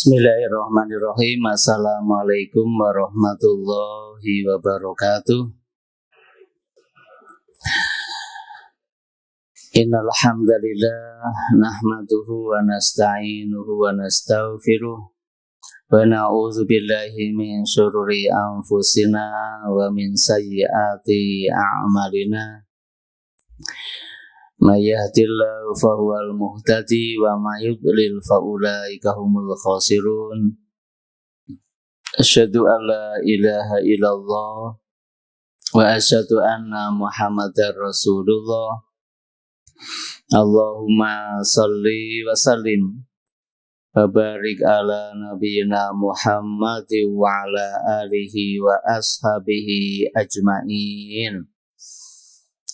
Bismillahirrahmanirrahim. Assalamualaikum warahmatullahi wabarakatuh. Innal hamdalillah nahmaduhu wa nasta'inuhu wa nastaghfiruh wa na'udzu billahi min syururi anfusina wa min sayyiati a'malina. May yahdihillahu fahuwal muhtadi wa may yudlil fa ulaika humul khasirun. Asyhadu an la ilaha illallah wa asyhadu anna Muhammadar Rasulullah. Allahumma salli wa sallim wa barik ala nabiyyina Muhammad wa ala alihi wa ashabihi ajma'in.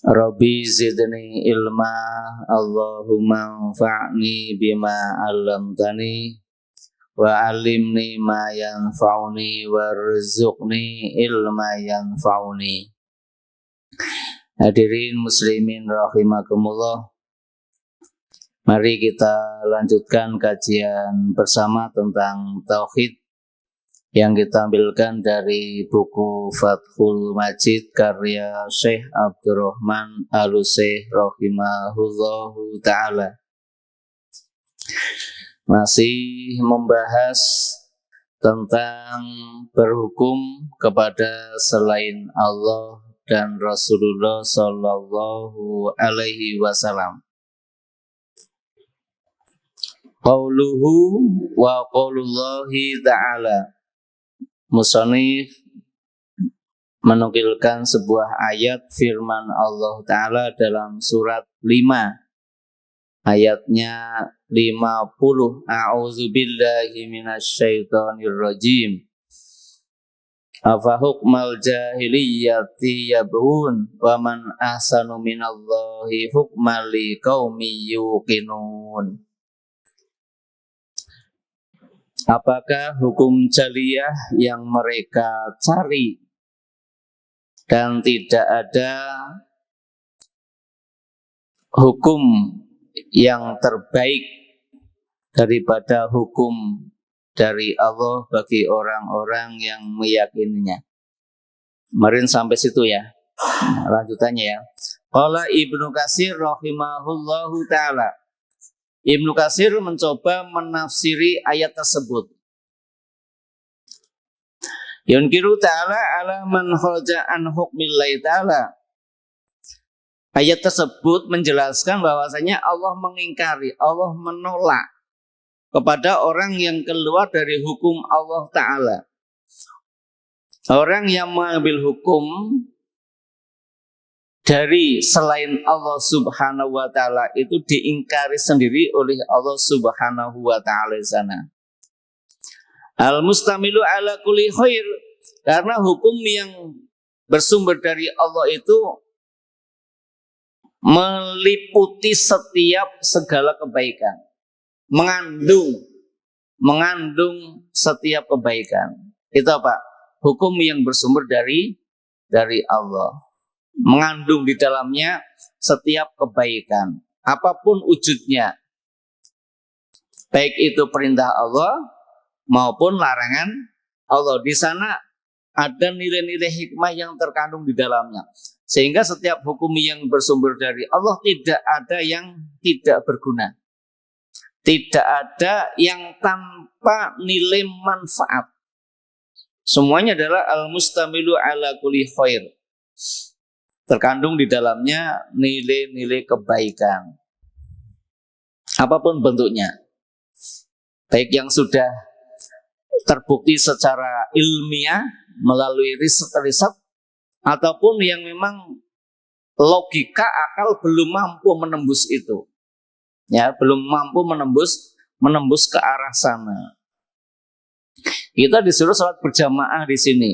Rabbi zidni ilma, Allahumma anfa'ni bima 'allamtani wa 'allimni ma yanfa'uni warzuqni ilma yanfa'uni. Hadirin muslimin rahimakumullah. Mari kita lanjutkan kajian bersama tentang tauhid yang kita ambilkan dari buku Fathul Majid karya Syekh Abdurrahman Al-Utsaimin rahimahullahu ta'ala. Masih membahas tentang berhukum kepada selain Allah dan Rasulullah sallallahu alaihi wasallam. Qauluhu wa qaulullahi ta'ala. Musannif menukilkan sebuah ayat firman Allah Ta'ala dalam surat 5 ayatnya 50. A'udzubillahi minasyaitonir rajim. Afa hukmal jahiliyyati yabghun wa man ahsanu minallahi hukman liqaumin yuqinun. Apakah hukum jaliyah yang mereka cari dan tidak ada hukum yang terbaik daripada hukum dari Allah bagi orang-orang yang meyakininya. Kemarin sampai situ ya. Lanjutannya ya. Qala Ibnu Katsir rahimahullahu ta'ala. Ibnu Katsir mencoba menafsiri ayat tersebut. Yunkiru ta'ala ala man kharaja an hukmillahi ta'ala. Ayat tersebut menjelaskan bahwasanya Allah mengingkari, Allah menolak kepada orang yang keluar dari hukum Allah Ta'ala. Orang yang mengambil hukum dari selain Allah Subhanahu wa Ta'ala itu diingkari sendiri oleh Allah Subhanahu wa Ta'ala di sana. Al-mustamilu ala kulli khair, karena hukum yang bersumber dari Allah itu meliputi setiap segala kebaikan, mengandung setiap kebaikan. Itu apa? Hukum yang bersumber dari Allah. Mengandung di dalamnya setiap kebaikan, apapun wujudnya, baik itu perintah Allah maupun larangan Allah. Di sana ada nilai-nilai hikmah yang terkandung di dalamnya, sehingga setiap hukum yang bersumber dari Allah tidak ada yang tidak berguna, tidak ada yang tanpa nilai manfaat. Semuanya adalah al-mustamilu ala kulli khair. Terkandung di dalamnya nilai-nilai kebaikan, apapun bentuknya, baik yang sudah terbukti secara ilmiah melalui riset-riset, ataupun yang memang logika akal belum mampu menembus itu, ya, belum mampu menembus ke arah sana. Kita disuruh sholat berjamaah di sini.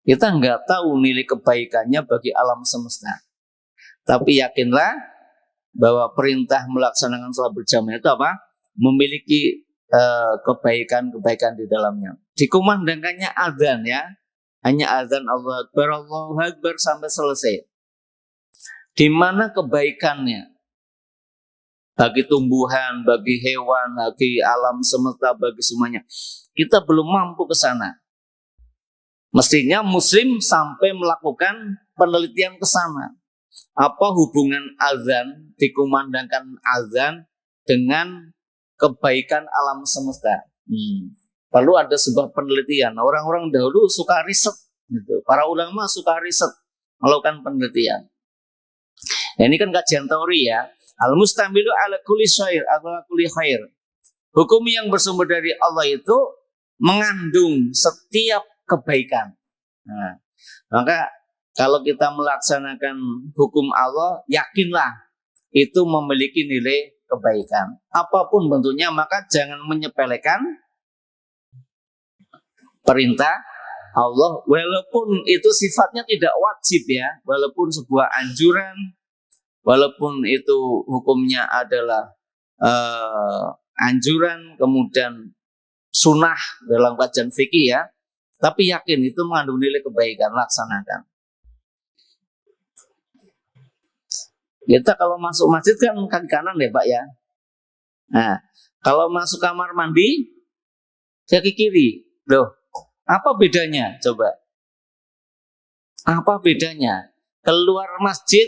Kita nggak tahu nilai kebaikannya bagi alam semesta. Tapi yakinlah bahwa perintah melaksanakan sholat berjamaah itu apa? Memiliki kebaikan-kebaikan di dalamnya. Dikumandangkannya azan ya. Hanya azan Allahu Akbar sampai selesai. Di mana kebaikannya? bagi tumbuhan, bagi hewan, bagi alam semesta, bagi semuanya. Kita belum mampu ke sana. Mestinya Muslim sampai melakukan penelitian ke sana. Apa hubungan azan, dikumandangkan azan dengan kebaikan alam semesta? Perlu ada sebuah penelitian. Orang-orang dahulu suka riset, gitu. Para ulama suka riset, melakukan penelitian. Nah, ini kan kajian teori ya. Al-mustamilu ala kulli syair, ala kulli khair. Hukum yang bersumber dari Allah itu mengandung setiap kebaikan. Nah, maka kalau kita melaksanakan hukum Allah, yakinlah itu memiliki nilai kebaikan. Apapun bentuknya, maka jangan menyepelekan perintah Allah, walaupun itu sifatnya tidak wajib ya, walaupun sebuah anjuran, walaupun itu hukumnya adalah anjuran, kemudian sunnah dalam kajian fikih ya, tapi yakin itu mengandung nilai kebaikan, laksanakan. Kita kalau masuk masjid kan kaki kanan ya Pak ya. Nah, kalau masuk kamar mandi kaki kiri. Loh, apa bedanya? Coba. Apa bedanya? Keluar masjid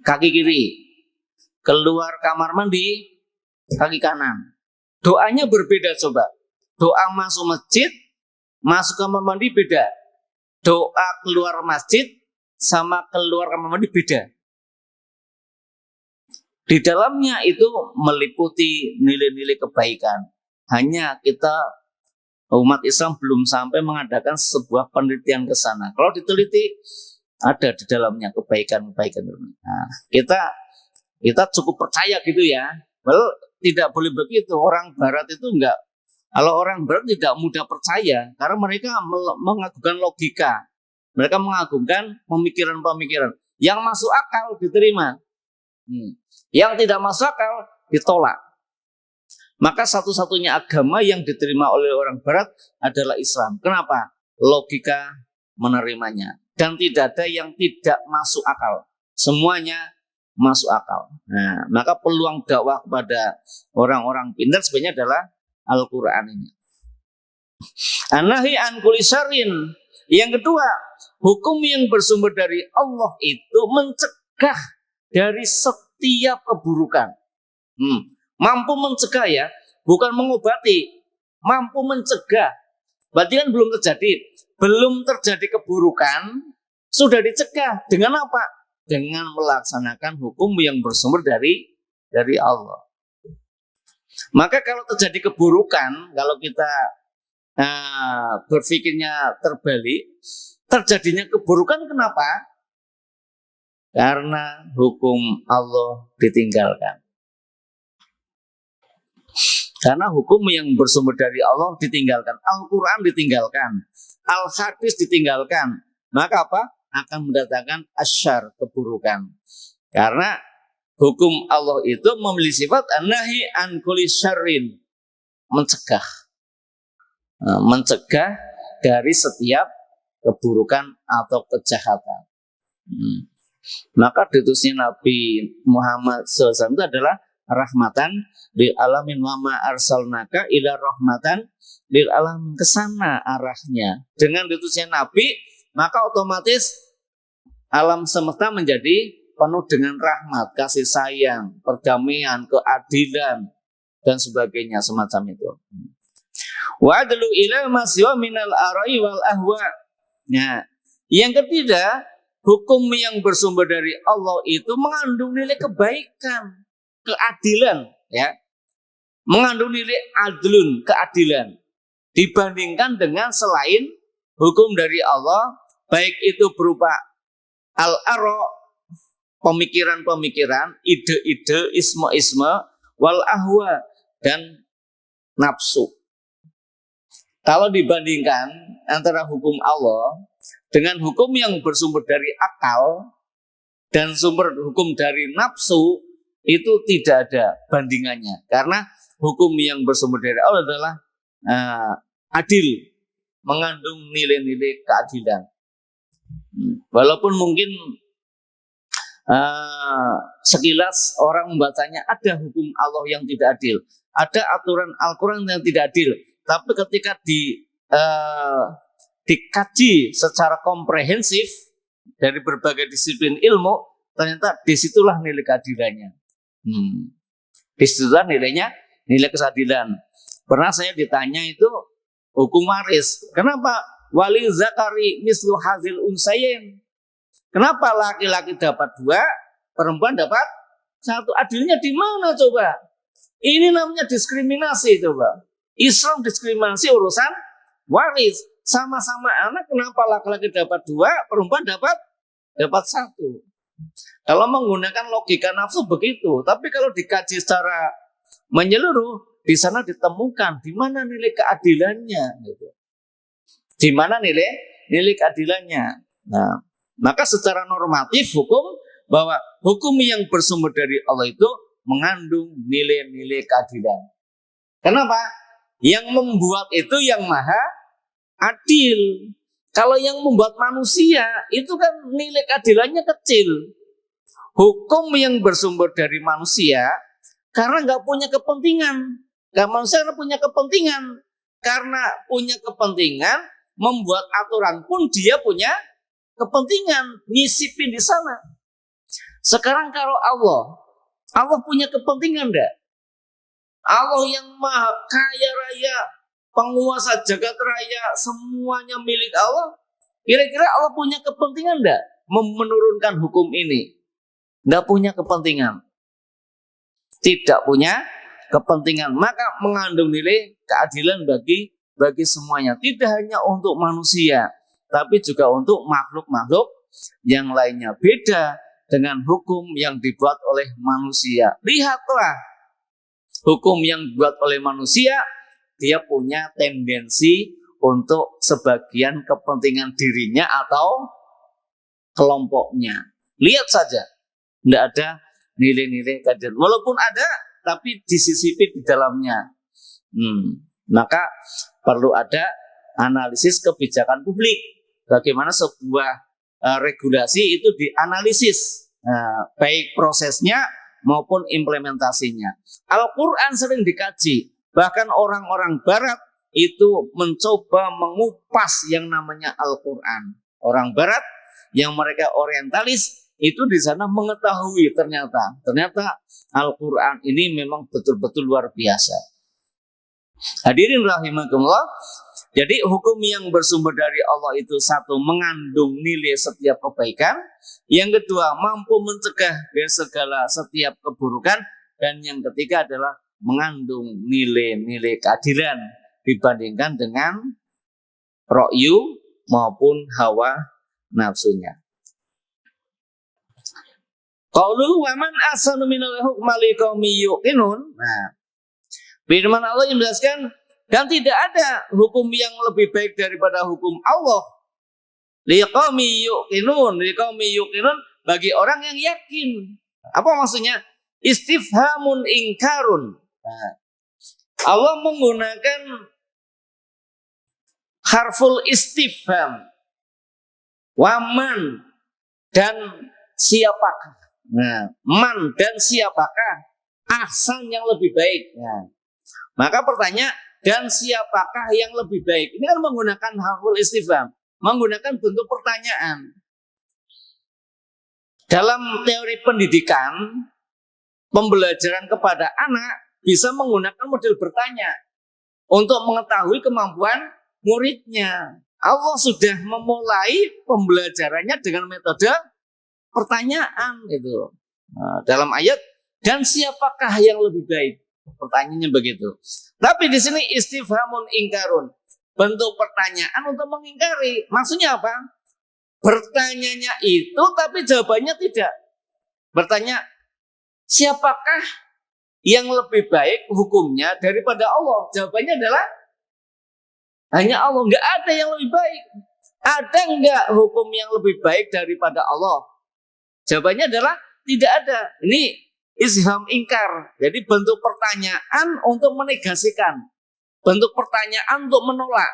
kaki kiri. Keluar kamar mandi kaki kanan. Doanya berbeda coba. Doa masuk masjid, masuk kamar mandi beda. Doa keluar masjid sama keluar kamar mandi beda. Di dalamnya itu meliputi nilai-nilai kebaikan. Hanya kita umat Islam belum sampai mengadakan sebuah penelitian ke sana. Kalau diteliti ada di dalamnya kebaikan-kebaikan. Nah, kita cukup percaya gitu ya. Well, tidak boleh begitu. Orang Barat itu enggak. Kalau orang Barat tidak mudah percaya karena mereka mengagungkan logika. Mereka mengagungkan pemikiran-pemikiran. Yang masuk akal diterima. Yang tidak masuk akal ditolak. Maka satu-satunya agama yang diterima oleh orang Barat adalah Islam. Kenapa? Logika menerimanya. Dan tidak ada yang tidak masuk akal. Semuanya masuk akal. Nah, maka peluang dakwah kepada orang-orang pintar sebenarnya adalah Al-Quran ini. An-nahi an kulli syarrin. Yang kedua, hukum yang bersumber dari Allah itu mencegah dari setiap keburukan. Mampu mencegah ya, bukan mengobati, mampu mencegah. Berarti kan belum terjadi. Belum terjadi keburukan, sudah dicegah. Dengan apa? Dengan melaksanakan hukum yang bersumber dari Allah. Maka kalau terjadi keburukan, kalau kita berpikirnya terbalik, terjadinya keburukan kenapa? Karena hukum Allah ditinggalkan. Karena hukum yang bersumber dari Allah ditinggalkan, Al-Quran ditinggalkan, Al-Hadis ditinggalkan, maka apa? Akan mendatangkan asyar, keburukan. Karena hukum Allah itu memiliki sifat an-nahi an kulli syarrin, mencegah. Mencegah dari setiap keburukan atau kejahatan. Maka diutusnya Nabi Muhammad SAW itu adalah rahmatan lil alamin wa ma arsalnaka ila rahmatan lil alamin. Kesana arahnya. Dengan diutusnya Nabi, maka otomatis alam semesta menjadi penuh dengan rahmat, kasih sayang, perdamaian, keadilan, dan sebagainya semacam itu. Wa adlu ila ma siwa minal arai wal ahwa. Nah, yang ketiga, hukum yang bersumber dari Allah itu mengandung nilai kebaikan, keadilan, ya, mengandung nilai adlun, keadilan, dibandingkan dengan selain hukum dari Allah, baik itu berupa al-ara, pemikiran-pemikiran, ide-ide, isme-isme, wal ahwa, dan nafsu. Kalau dibandingkan antara hukum Allah dengan hukum yang bersumber dari akal dan sumber hukum dari nafsu, itu tidak ada bandingannya. Karena hukum yang bersumber dari Allah adalah adil, mengandung nilai-nilai keadilan. Walaupun mungkin sekilas orang membacanya ada hukum Allah yang tidak adil, ada aturan Al-Quran yang tidak adil. Tapi ketika dikaji secara komprehensif dari berbagai disiplin ilmu, ternyata disitulah nilai keadilannya. Disitulah nilai keadilan. Pernah saya ditanya itu hukum waris. Kenapa? Wali zakari mislu hazil unsayin. Kenapa laki-laki dapat 2, perempuan dapat 1? Adilnya di mana coba? Ini namanya diskriminasi coba. Islam diskriminasi urusan waris. Sama-sama anak, kenapa laki-laki dapat 2, perempuan dapat 1? Kalau menggunakan logika nafsu begitu, tapi kalau dikaji secara menyeluruh, di sana ditemukan di mana nilai keadilannya, gitu. Di mana nilai keadilannya. Nah, maka secara normatif hukum bahwa hukum yang bersumber dari Allah itu mengandung nilai-nilai keadilan. Kenapa? Yang membuat itu yang maha adil. Kalau yang membuat manusia itu kan nilai keadilannya kecil. Hukum yang bersumber dari manusia karena nggak punya kepentingan. Manusia punya kepentingan. Karena punya kepentingan membuat aturan pun dia punya kepentingan, nyisipin di sana. Sekarang kalau Allah punya kepentingan enggak? Allah yang maha kaya raya, penguasa jagat raya, semuanya milik Allah. Kira-kira Allah punya kepentingan enggak menurunkan hukum ini? Enggak punya kepentingan. Tidak punya kepentingan. Maka mengandung nilai keadilan bagi semuanya. Tidak hanya untuk manusia, tapi juga untuk makhluk-makhluk yang lainnya. Beda dengan hukum yang dibuat oleh manusia. Lihatlah, hukum yang dibuat oleh manusia, dia punya tendensi untuk sebagian kepentingan dirinya atau kelompoknya. Lihat saja, tidak ada nilai-nilai keadilan. Walaupun ada, tapi disisipin di dalamnya. Maka perlu ada analisis kebijakan publik. Bagaimana sebuah regulasi itu dianalisis, baik prosesnya maupun implementasinya. Al-Quran sering dikaji. Bahkan orang-orang barat itu mencoba mengupas yang namanya Al-Quran. Orang barat yang mereka orientalis itu di sana mengetahui ternyata Al-Quran ini memang betul-betul luar biasa. Hadirin rahimakumullah. Jadi hukum yang bersumber dari Allah itu satu, mengandung nilai setiap kebaikan. Yang kedua, mampu mencegah dari segala setiap keburukan. Dan yang ketiga adalah mengandung nilai-nilai keadilan dibandingkan dengan ra'yu maupun hawa nafsunya. Qauluhu wa man ahsanu minal hukmi liqaumin yuqinun. Nah, firman Allah yang menjelaskan, dan tidak ada hukum yang lebih baik daripada hukum Allah. Liqaumin yuqinun, bagi orang yang yakin. Apa maksudnya? Istifhamun ingkarun. Nah, Allah menggunakan harful istifham, waman dan siapakah. Nah, man dan siapakah ahsan yang lebih baik. Nah, maka pertanyaan, dan siapakah yang lebih baik? Ini kan menggunakan harful istifham, menggunakan bentuk pertanyaan. Dalam teori pendidikan, pembelajaran kepada anak bisa menggunakan model bertanya untuk mengetahui kemampuan muridnya. Allah sudah memulai pembelajarannya dengan metode pertanyaan gitu. Nah, dalam ayat, dan siapakah yang lebih baik? Pertanyaannya begitu. Tapi di sini istifhamun ingkarun, bentuk pertanyaan untuk mengingkari. Maksudnya apa? Bertanyanya itu tapi jawabannya tidak. Bertanya, siapakah yang lebih baik hukumnya daripada Allah? Jawabannya adalah hanya Allah. Enggak ada yang lebih baik. Ada enggak hukum yang lebih baik daripada Allah? Jawabannya adalah tidak ada. Ini istifham ingkar. Jadi bentuk pertanyaan untuk menegasikan, bentuk pertanyaan untuk menolak.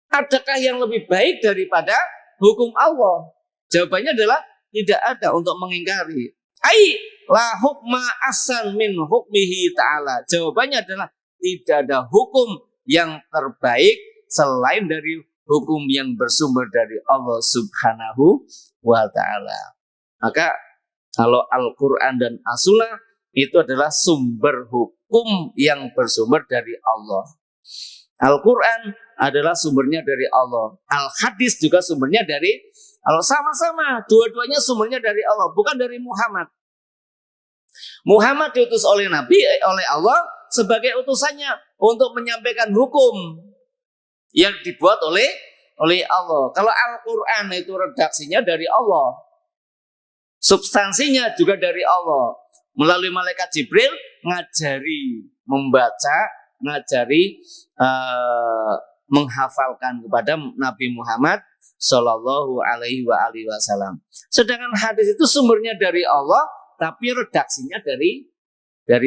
Adakah yang lebih baik daripada hukum Allah? Jawabannya adalah tidak ada untuk mengingkari. Ai la hukma asan min hukmihi ta'ala. Jawabannya adalah tidak ada hukum yang terbaik selain dari hukum yang bersumber dari Allah Subhanahu wa ta'ala. Maka kalau Al-Quran dan As-Sunnah itu adalah sumber hukum yang bersumber dari Allah. Al-Quran adalah sumbernya dari Allah. Al-Hadis juga sumbernya dari Allah. Sama-sama, dua-duanya sumbernya dari Allah, bukan dari Muhammad. Muhammad diutus oleh Nabi, oleh Allah sebagai utusannya untuk menyampaikan hukum yang dibuat oleh Allah. Kalau Al-Quran itu redaksinya dari Allah, substansinya juga dari Allah. Melalui malaikat Jibril ngajari membaca, ngajari menghafalkan kepada Nabi Muhammad Shallallahu Alaihi Wasallam. Sedangkan hadis itu sumbernya dari Allah, tapi redaksinya dari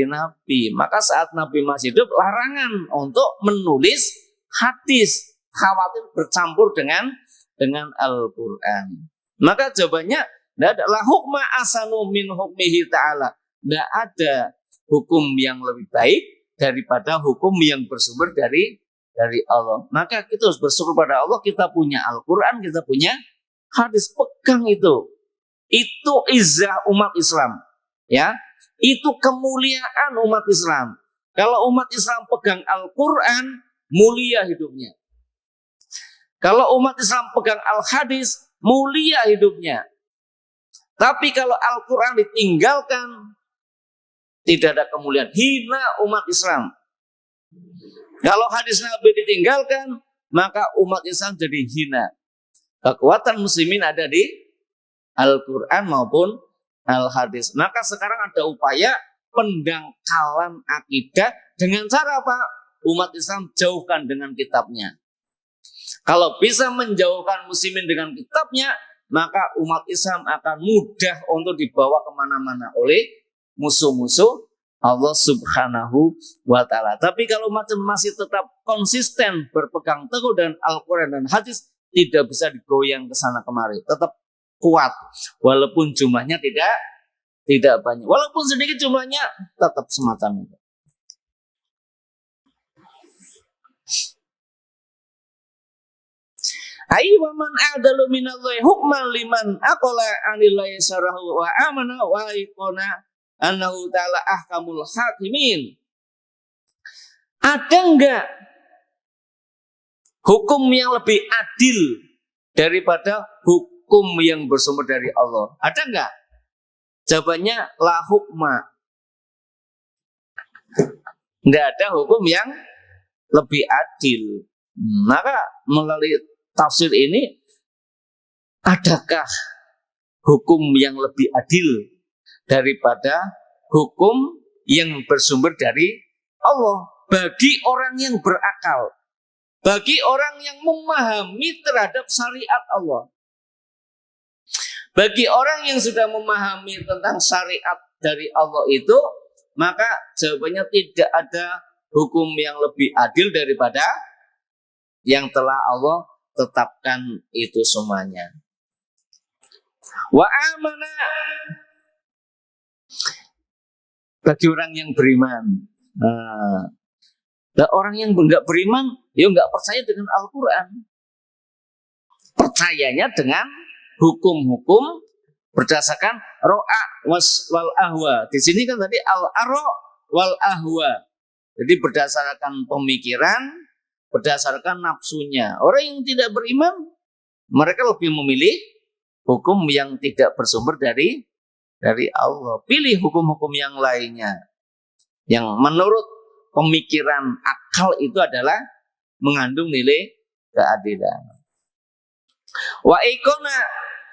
Nabi. Maka saat Nabi masih hidup, larangan untuk menulis hadis, khawatir bercampur dengan Al-Quran. Maka jawabannya tidak ada. La hukma asanu min hukmihi ta'ala. Tidak ada hukum yang lebih baik daripada hukum yang bersumber dari Allah. Maka kita harus bersyukur pada Allah, kita punya Al-Quran, kita punya hadis. Pegang itu. Itu izzah umat Islam. Ya, itu kemuliaan umat Islam. Kalau umat Islam pegang Al-Quran, mulia hidupnya. Kalau umat Islam pegang Al-Hadis, mulia hidupnya. Tapi kalau Al-Quran ditinggalkan, tidak ada kemuliaan. Hina umat Islam. Kalau hadis Nabi ditinggalkan, maka umat Islam jadi hina. Kekuatan muslimin ada di Al-Quran maupun Al-Hadis. Maka sekarang ada upaya pendangkalan akidah dengan cara apa? Umat Islam jauhkan dengan kitabnya. Kalau bisa menjauhkan muslimin dengan kitabnya, maka umat Islam akan mudah untuk dibawa kemana-mana oleh musuh-musuh Allah Subhanahu wa ta'ala. Tapi kalau umat masih tetap konsisten berpegang teguh dengan Al-Quran dan hadis, tidak bisa digoyang ke sana kemari. Tetap kuat. Walaupun jumlahnya tidak banyak. Walaupun sedikit jumlahnya, tetap semacam itu. Wa man adalu minallahi hukman liman aqala anillahi syarahu wa amana wa iqona annahu ta'ala ahkamul hakimin. Ada enggak hukum yang lebih adil daripada hukum yang bersumber dari Allah? Ada enggak? Jawabannya la hukma. Enggak ada hukum yang lebih adil. Maka melalui tafsir ini, adakah hukum yang lebih adil daripada hukum yang bersumber dari Allah bagi orang yang berakal, bagi orang yang memahami terhadap syariat Allah, bagi orang yang sudah memahami tentang syariat dari Allah itu, maka jawabannya tidak ada hukum yang lebih adil daripada yang telah Allah tetapkan itu semuanya. Wa amana, bagi orang yang beriman. Nah, orang yang enggak beriman, ya enggak percaya dengan Al-Quran. Percayanya dengan hukum-hukum berdasarkan ro'a wal ahwa. Di sini kan tadi al-aro wal ahwa. Jadi berdasarkan pemikiran, berdasarkan nafsunya. Orang yang tidak beriman, mereka lebih memilih hukum yang tidak bersumber dari Allah. Pilih hukum-hukum yang lainnya, yang menurut pemikiran akal itu adalah mengandung nilai keadilan. Wa ikona,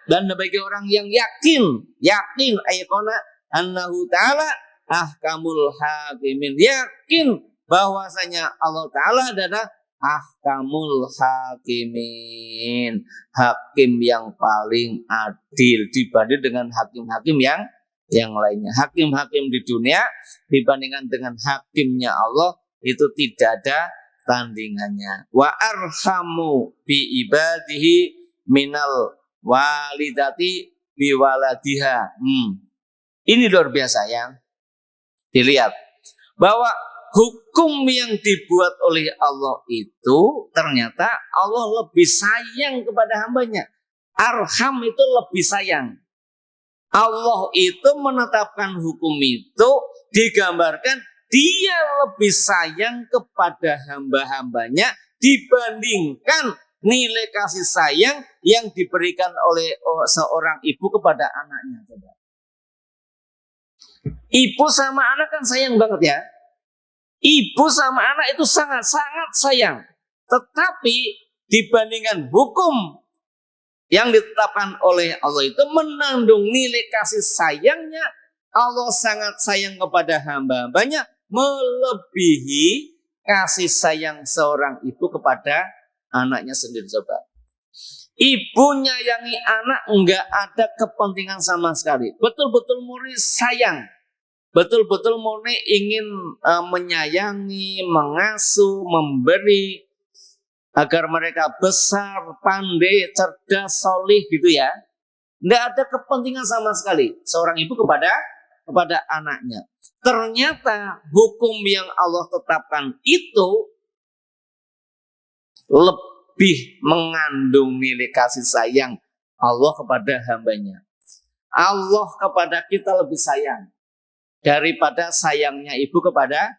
dan bagi orang yang yakin aikona annahu ta'ala ahkamul hakimin, yakin bahwasanya Allah Ta'ala adalah ahkamul hakimin, hakim yang paling adil dibanding dengan hakim-hakim yang lainnya. Hakim-hakim di dunia dibandingkan dengan hakimnya Allah itu tidak ada tandingannya. Wa arhamu bi ibadihi minal walidati biwaladiha. Ini luar biasa ya. Dilihat bahwa hukum yang dibuat oleh Allah itu ternyata Allah lebih sayang kepada hambanya. Arham itu lebih sayang. Allah itu menetapkan hukum itu digambarkan dia lebih sayang kepada hamba-hambanya dibandingkan nilai kasih sayang yang diberikan oleh seorang ibu kepada anaknya. Ibu sama anak kan sayang banget ya. Ibu sama anak itu sangat-sangat sayang. Tetapi dibandingkan hukum yang ditetapkan oleh Allah itu menandung nilai kasih sayangnya. Allah sangat sayang kepada hamba-hambanya melebihi kasih sayang seorang ibu kepada anaknya sendiri. Coba. Ibu nyayangi anak enggak ada kepentingan sama sekali. Betul-betul murni sayang. Betul-betul murni ingin menyayangi, mengasuh, memberi agar mereka besar, pandai, cerdas, solih gitu ya. Enggak ada kepentingan sama sekali seorang ibu kepada anaknya. Ternyata hukum yang Allah tetapkan itu lebih mengandung nilai kasih sayang Allah kepada hambanya. Allah kepada kita lebih sayang daripada sayangnya ibu kepada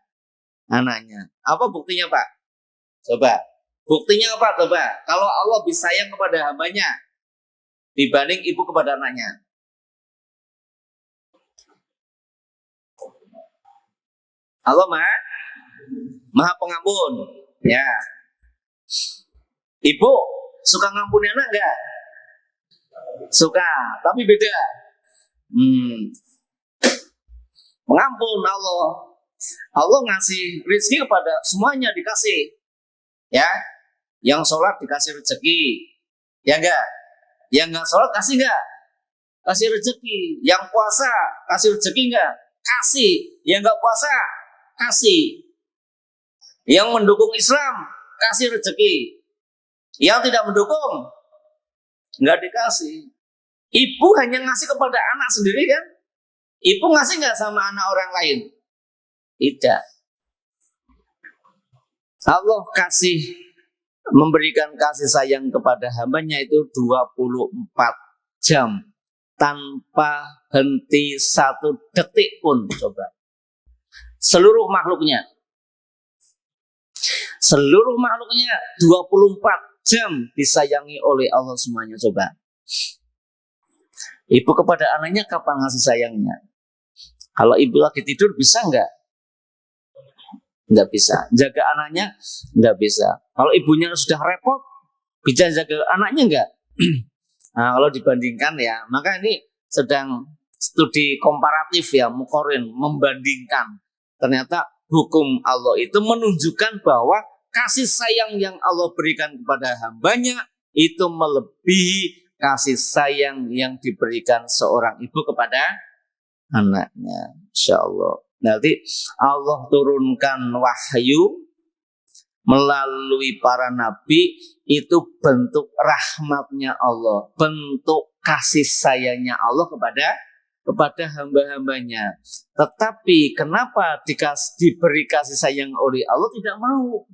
anaknya. Apa buktinya Pak? Coba. Buktinya apa coba? Kalau Allah lebih sayang kepada hambanya dibanding ibu kepada anaknya. Allah Maha Pengampun. Ya. Ibu suka ngampuni anak enggak? Suka, tapi beda. Mengampun Allah. Allah ngasih rezeki kepada semuanya dikasih. Ya. Yang sholat dikasih rezeki. Ya enggak? Yang enggak sholat kasih enggak? Kasih rezeki. Yang puasa kasih rezeki enggak? Kasih. Yang enggak puasa kasih. Yang mendukung Islam kasih rezeki. Yang tidak mendukung enggak dikasih. Ibu hanya ngasih kepada anak sendiri kan? Ibu ngasih enggak sama anak orang lain? Tidak. Allah memberikan kasih sayang kepada hambanya itu 24 jam tanpa henti 1 detik pun. Coba. Seluruh makhluknya 24 jam disayangi oleh Allah semuanya. Coba. Ibu kepada anaknya kapan ngasih sayangnya? Kalau ibu lagi tidur bisa enggak? Enggak bisa. Jaga anaknya enggak bisa. Kalau ibunya sudah repot, bisa jaga anaknya enggak? Nah, kalau dibandingkan ya, maka ini sedang studi komparatif ya, mukorin, membandingkan. Ternyata hukum Allah itu menunjukkan bahwa kasih sayang yang Allah berikan kepada hambanya itu melebihi kasih sayang yang diberikan seorang ibu kepada anaknya. Insya Allah. Nanti Allah turunkan wahyu melalui para nabi, itu bentuk rahmatnya Allah, bentuk kasih sayangnya Allah kepada hamba-hambanya. Tetapi kenapa diberi kasih sayang oleh Allah tidak mau?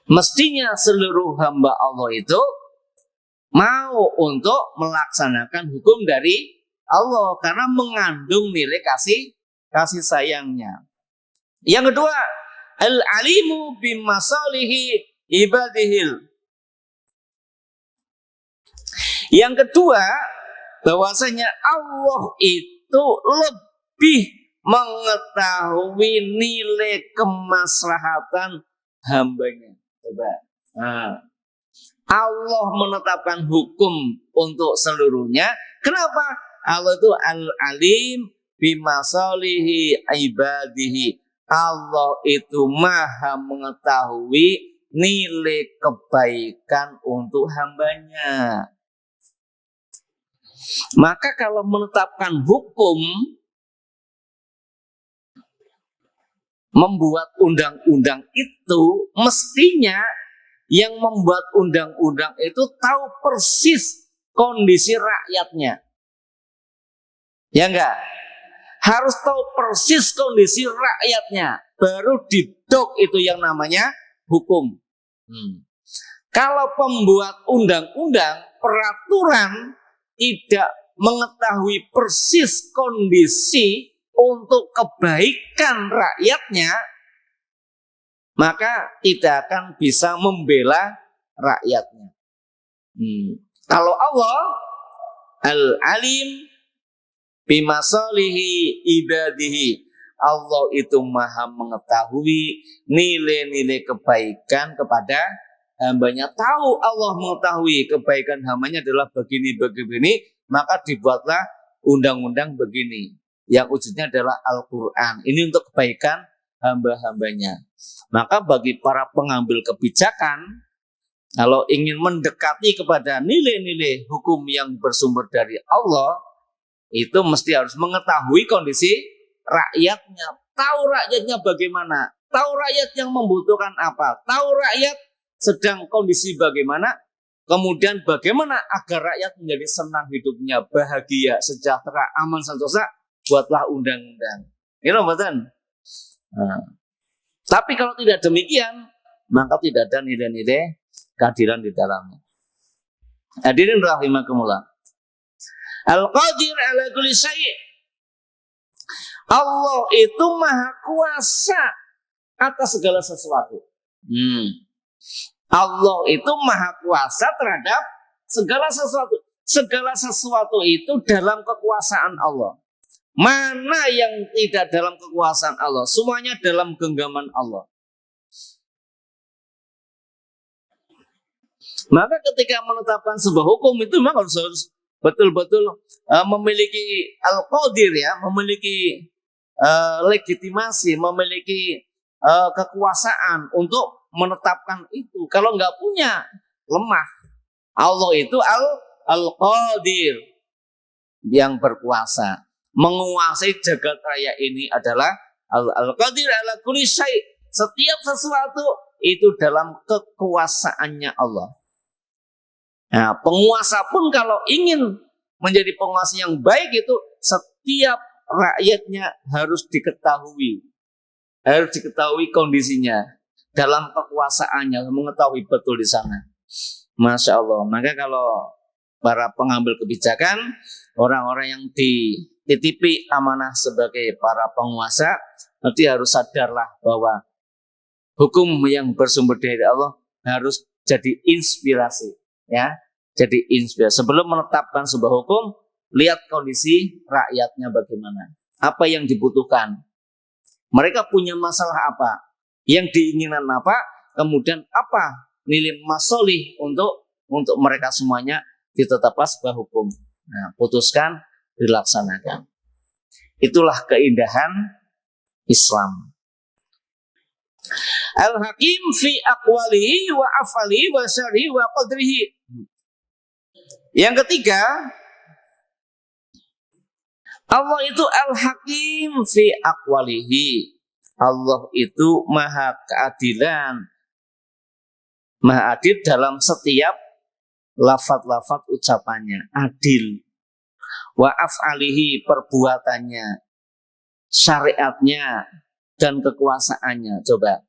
Mestinya seluruh hamba Allah itu mau untuk melaksanakan hukum dari Allah karena mengandung nilai kasih sayangnya. Yang kedua, al-alimu bimasalihi ibadihil. Yang kedua, bahwasanya Allah itu lebih mengetahui nilai kemaslahatan hambanya. Coba. Allah menetapkan hukum untuk seluruhnya. Kenapa? Allah itu al-alim bimasalihi ibadihi. Allah itu maha mengetahui nilai kebaikan untuk hambanya. Maka kalau menetapkan hukum, membuat undang-undang itu, mestinya yang membuat undang-undang itu tahu persis kondisi rakyatnya. Ya enggak? Harus tahu persis kondisi rakyatnya. Baru didok itu yang namanya hukum. Kalau pembuat undang-undang, peraturan tidak mengetahui persis kondisi untuk kebaikan rakyatnya, maka tidak akan bisa membela rakyatnya. Kalau Allah Al-Alim bimasalihi ibadihi, Allah itu maha mengetahui nilai-nilai kebaikan kepada hambanya. Tahu Allah mengetahui kebaikan hambanya adalah begini, maka dibuatlah undang-undang begini. Yang wujudnya adalah Al-Quran. Ini untuk kebaikan hamba-hambanya. Maka bagi para pengambil kebijakan, kalau ingin mendekati kepada nilai-nilai hukum yang bersumber dari Allah, itu mesti harus mengetahui kondisi rakyatnya. Tahu rakyatnya bagaimana. Tahu rakyat yang membutuhkan apa. Tahu rakyat sedang kondisi bagaimana. Kemudian bagaimana agar rakyat menjadi senang hidupnya, bahagia, sejahtera, aman, sentosa. Buatlah undang-undang. Ini betul. Tapi kalau tidak demikian, maka tidak ada nilai-nilai keadilan di dalamnya. Hadirin rahimakumullah. Al-Qadir ala kulli syai'. Allah itu maha kuasa atas segala sesuatu. Allah itu maha kuasa terhadap segala sesuatu. Segala sesuatu itu dalam kekuasaan Allah. Mana yang tidak dalam kekuasaan Allah? Semuanya dalam genggaman Allah. Maka ketika menetapkan sebuah hukum itu memang harus betul-betul memiliki al-qadir, ya, memiliki legitimasi, memiliki kekuasaan untuk menetapkan itu. Kalau nggak punya, lemah. Allah itu al-qadir, yang berkuasa, menguasai jagat raya ini adalah al-qadir ala kulli syai'. Setiap sesuatu itu dalam kekuasaannya Allah. Nah, penguasa pun kalau ingin menjadi penguasa yang baik itu setiap rakyatnya harus diketahui kondisinya dalam kekuasaannya, mengetahui betul di sana. Masya Allah. Maka kalau para pengambil kebijakan, orang-orang yang dititipi amanah sebagai para penguasa, nanti harus sadarlah bahwa hukum yang bersumber dari Allah harus jadi inspirasi, ya. Jadi inspirasi. Sebelum menetapkan sebuah hukum, lihat kondisi rakyatnya bagaimana. Apa yang dibutuhkan. Mereka punya masalah apa. Yang diinginkan apa. Kemudian apa nilai masolih untuk mereka semuanya ditetapkan sebuah hukum. Nah, putuskan, dilaksanakan. Itulah keindahan Islam. Al-Hakim fi aqwalihi wa afalihi wa syarihi wa qadrihi. Yang ketiga, Allah itu Al-Hakim fi aqwalihi. Allah itu maha keadilan, maha adil dalam setiap lafaz-lafaz ucapannya, adil. Wa af'alihi, perbuatannya, syariatnya, dan kekuasaannya. Coba.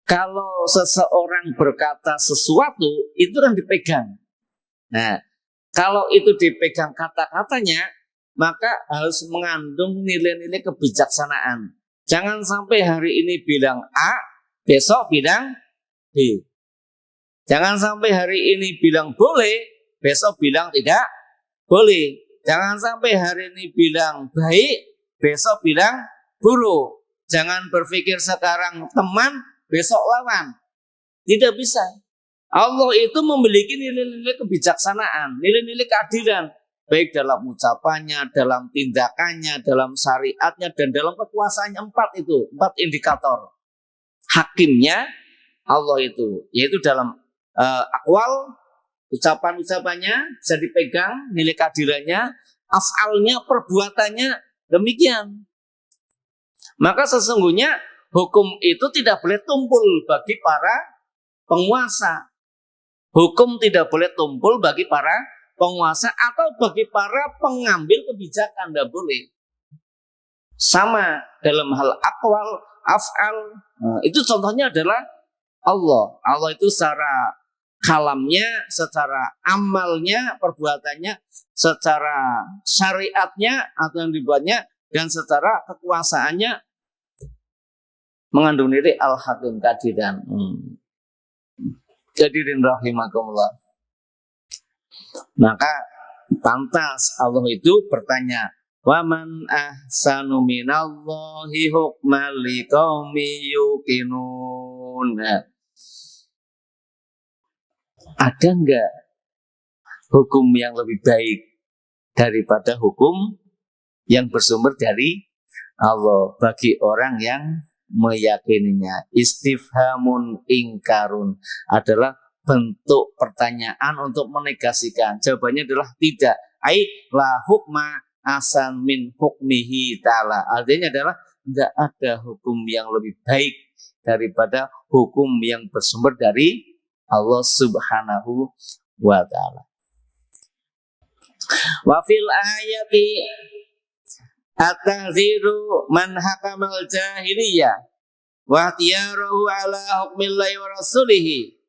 Kalau seseorang berkata sesuatu, itu kan dipegang. Nah, kalau itu dipegang kata-katanya, maka harus mengandung nilai-nilai kebijaksanaan. Jangan sampai hari ini bilang A, besok bilang B. Jangan sampai hari ini bilang boleh, besok bilang tidak boleh. Jangan sampai hari ini bilang baik, besok bilang buruk. Jangan berpikir sekarang teman, besok lawan. Tidak bisa. Allah itu memiliki nilai-nilai kebijaksanaan, nilai-nilai keadilan, baik dalam ucapannya, dalam tindakannya, dalam syariatnya, dan dalam kekuasaannya. 4 indikator. Hakimnya Allah itu, yaitu dalam akwal, ucapan-ucapannya bisa dipegang, nilai keadilannya, afalnya, perbuatannya, demikian. Maka sesungguhnya hukum itu tidak boleh tumpul bagi para penguasa. Hukum tidak boleh tumpul bagi para penguasa atau bagi para pengambil kebijakan, tidak boleh. Sama dalam hal akwal, af'al, itu contohnya adalah Allah. Allah itu secara kalamnya, secara amalnya, perbuatannya, secara syariatnya atau yang dibuatnya, dan secara kekuasaannya mengandung diri al-hakim kadiran. Hadirin rahimakumullah. Maka pantas Allah itu bertanya, wa man ahsanu minallahi hukman liqaumi yuqinun. Ada enggak hukum yang lebih baik daripada hukum yang bersumber dari Allah bagi orang yang meyakininya? Istifhamun ingkarun adalah bentuk pertanyaan untuk menegasikan. Jawabannya adalah tidak. Ai la hukma asan min hukmihi ta'ala. Artinya adalah tidak ada hukum yang lebih baik daripada hukum yang bersumber dari Allah subhanahu wa ta'ala. Wa fil ayati at-tahziru man hakamal jahiliyah wa tiyarahu ala hukmillahi wa rasulihi.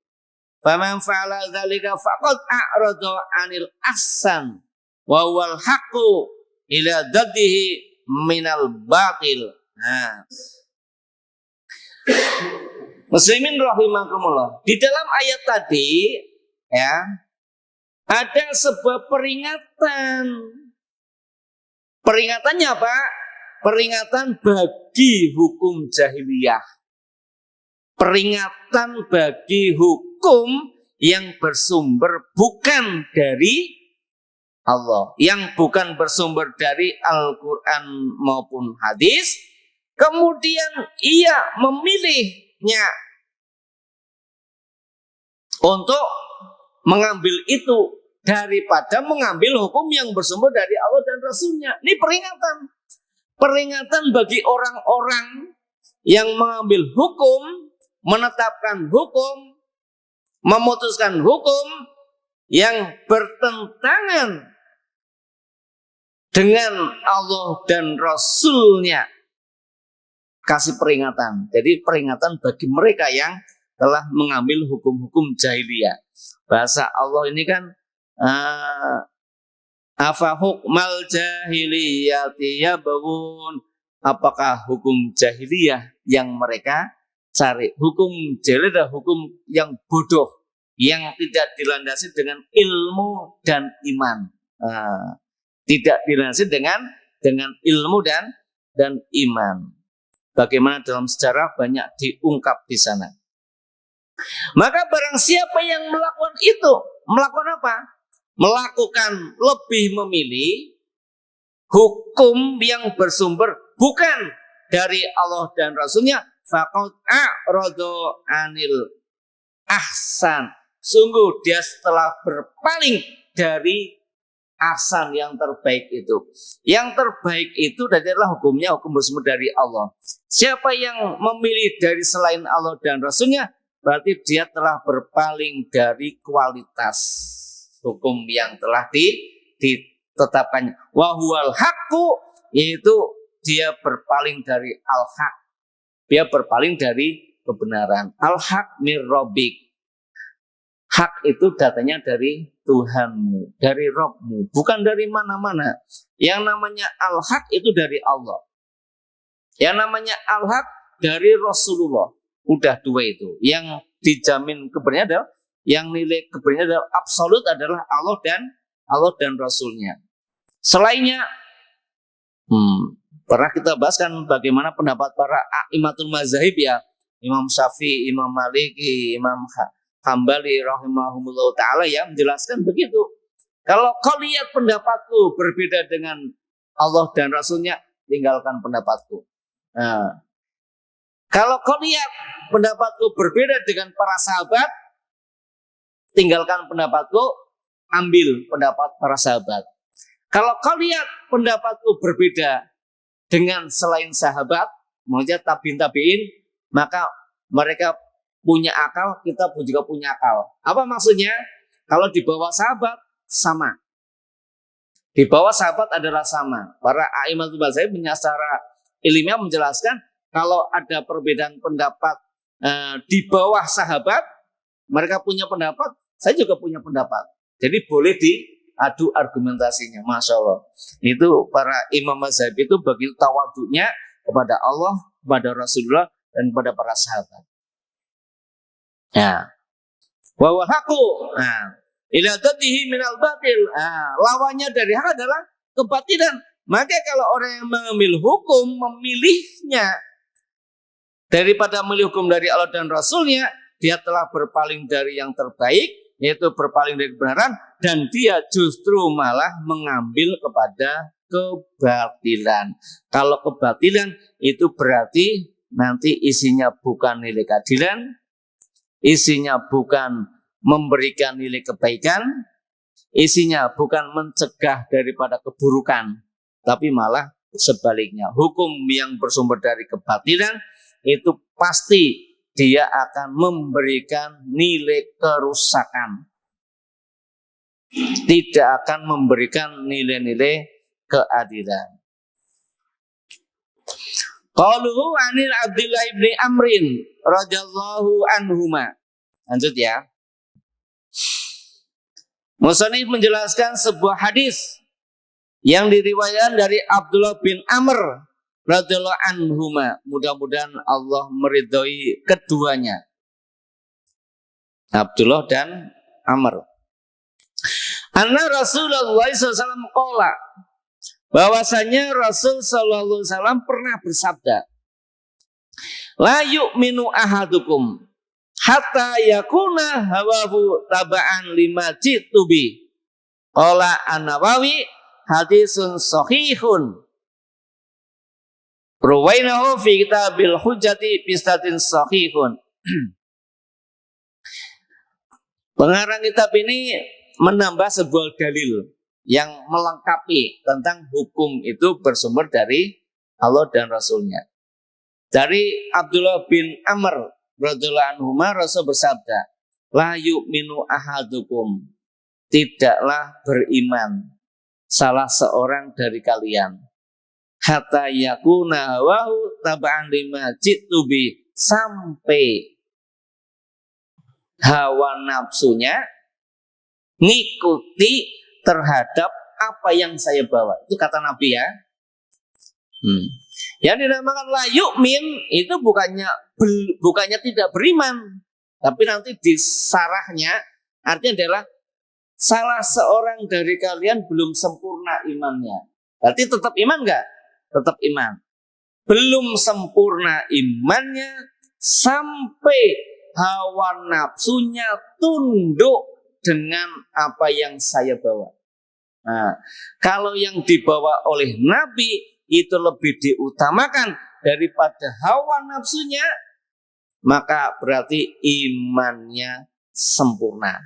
Faman fa'ala dzalika faqad a'rada 'anil ahsan wa huwal haqqu ila daddihi minal batil. Nah, muslimin rahimakumullah, di dalam ayat tadi ya ada sebuah peringatan. Peringatannya apa? Peringatan bagi hukum jahiliyah. Peringatan bagi hukum yang bersumber bukan dari Allah, yang bukan bersumber dari Al-Quran maupun hadis, kemudian ia memilihnya untuk mengambil itu daripada mengambil hukum yang bersumber dari Allah dan Rasulnya. Ini peringatan. Peringatan bagi orang-orang yang mengambil hukum, menetapkan hukum, memutuskan hukum yang bertentangan dengan Allah dan Rasulnya. Kasih peringatan. Jadi peringatan bagi mereka yang telah mengambil hukum-hukum jahiliyah. Bahasa Allah ini kan afa hukmal jahiliyati yabghun. Apakah hukum jahiliyah yang mereka cari? Hukum jahiliyah adalah hukum yang bodoh, yang tidak dilandasi dengan ilmu dan iman. Tidak dilandasi dengan ilmu dan iman. Bagaimana dalam sejarah banyak diungkap di sana. Maka barang siapa yang melakukan itu, melakukan apa? Melakukan lebih memilih hukum yang bersumber bukan dari Allah dan Rasulnya, faqad a'rada 'anil ahsan. Sungguh dia setelah berpaling dari ahsan yang terbaik itu. Yang terbaik itu adalah hukumnya hukum bersumber dari Allah. Siapa yang memilih dari selain Allah dan Rasulnya, berarti dia telah berpaling dari kualitas hukum yang telah ditetapkannya. Wa huwal haqqu, yaitu dia berpaling dari al-haq. Dia berpaling dari kebenaran. Al-haq mir rabbik. Hak itu datanya dari Tuhanmu, dari Rabbmu, bukan dari mana-mana. Yang namanya al-haq itu dari Allah. Yang namanya al-haq dari Rasulullah. Udah dua itu. Yang dijamin kebenarannya adalah, yang nilai kebenarannya adalah absolut adalah Allah dan Rasulnya. Selainnya, pernah kita bahaskan bagaimana pendapat para a'immatul mazahib ya, Imam Syafi'i, Imam Maliki, Imam Hambali rahimahumullah ta'ala ya, menjelaskan begitu. Kalau kau lihat pendapatku berbeda dengan Allah dan Rasulnya, tinggalkan pendapatku. Kalau kau lihat pendapatku berbeda dengan para sahabat, tinggalkan pendapatku, ambil pendapat para sahabat. Kalau kau lihat pendapatku berbeda dengan selain sahabat, maksudnya tabiin, maka mereka punya akal, kita pun juga punya akal. Apa maksudnya? Kalau di bawah sahabat sama. Di bawah sahabat adalah sama. Para a'immatul mazahib secara ilmiah menjelaskan kalau ada perbedaan pendapat di bawah sahabat, mereka punya pendapat, saya juga punya pendapat. Jadi boleh diadu argumentasinya, masya Allah. Itu para imam mazhab itu begitu tawaduknya kepada Allah, kepada Rasulullah, dan kepada para sahabat. Ya, wa haqu. Ila tatihi minal batil. Lawannya dari hak adalah kebatilan. Maka kalau orang yang mengambil hukum, memilihnya daripada memilih hukum dari Allah dan Rasulnya, dia telah berpaling dari yang terbaik, yaitu berpaling dari kebenaran, dan dia justru malah mengambil kepada kebatilan. Kalau kebatilan itu berarti nanti isinya bukan nilai keadilan, isinya bukan memberikan nilai kebaikan, isinya bukan mencegah daripada keburukan, tapi malah sebaliknya. Hukum yang bersumber dari kebatilan itu pasti dia akan memberikan nilai kerusakan, tidak akan memberikan nilai-nilai keadilan. Qaluhu anil Abdullah ibn Amrin radhiyallahu anhuma. Lanjut ya. Musannif menjelaskan sebuah hadis yang diriwayatkan dari Abdullah bin Amr radhiyallahu anhuma. Mudah-mudahan Allah meridhoi keduanya, Abdullah dan Amr. Anna Rasulullah SAW qala, bahwasanya Rasul sallallahu alaihi wasallam pernah bersabda, la yu'minu ahadukum hatta yakuna hawahu taba'an lima jitubi. Qala An-Nawawi hadisun sahihun ruwainahu fi kitabil hujjati bistatin sahihun. Pengarang kitab ini menambah sebuah dalil yang melengkapi tentang hukum itu bersumber dari Allah dan Rasulnya. Dari Abdullah bin Amr radhiyallahu anhu, Rasul bersabda, la yu'minu ahadukum, tidaklah beriman salah seorang dari kalian, hatta yakuna hawahu taba'an lima jitubi, sampai hawa nafsunya ngikuti terhadap apa yang saya bawa. Itu kata Nabi ya. Yang dinamakan la yu'min itu bukannya tidak beriman, tapi nanti di sarahnya artinya adalah salah seorang dari kalian belum sempurna imannya. Berarti tetap iman enggak? Tetap iman. Belum sempurna imannya sampai hawa nafsunya tunduk dengan apa yang saya bawa. Nah, kalau yang dibawa oleh Nabi itu lebih diutamakan daripada hawa nafsunya, maka berarti imannya sempurna.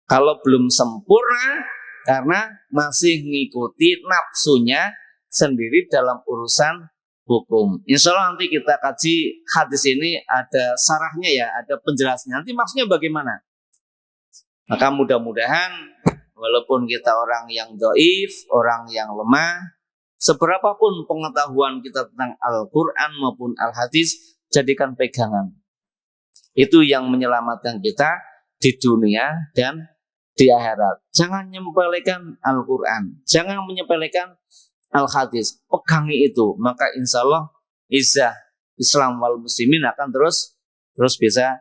Kalau belum sempurna karena masih ngikuti nafsunya sendiri dalam urusan hukum. Insya Allah nanti kita kaji hadis ini, ada sarahnya ya, ada penjelasannya. Nanti maksudnya bagaimana? Maka mudah-mudahan walaupun kita orang yang dhaif, orang yang lemah, seberapapun pengetahuan kita tentang Al-Quran maupun Al-Hadis, jadikan pegangan. Itu yang menyelamatkan kita di dunia dan di akhirat. Jangan menyepelekan Al-Quran, jangan menyepelekan Al-Hadis. Pegangi itu, maka insya Allah izzah Islam wal muslimin akan terus bisa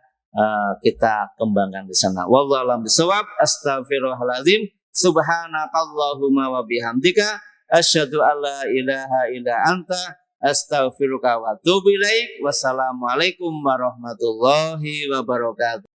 kita kembangkan di sana. Wallahu a'lam bishawab. Astaghfirullahaladzim. Subhanakallahumma wa bihamdika asyhadu an la ilaha illa anta astaghfiruka wa atubu ilaik. Wassalamualaikum warahmatullahi wabarakatuh.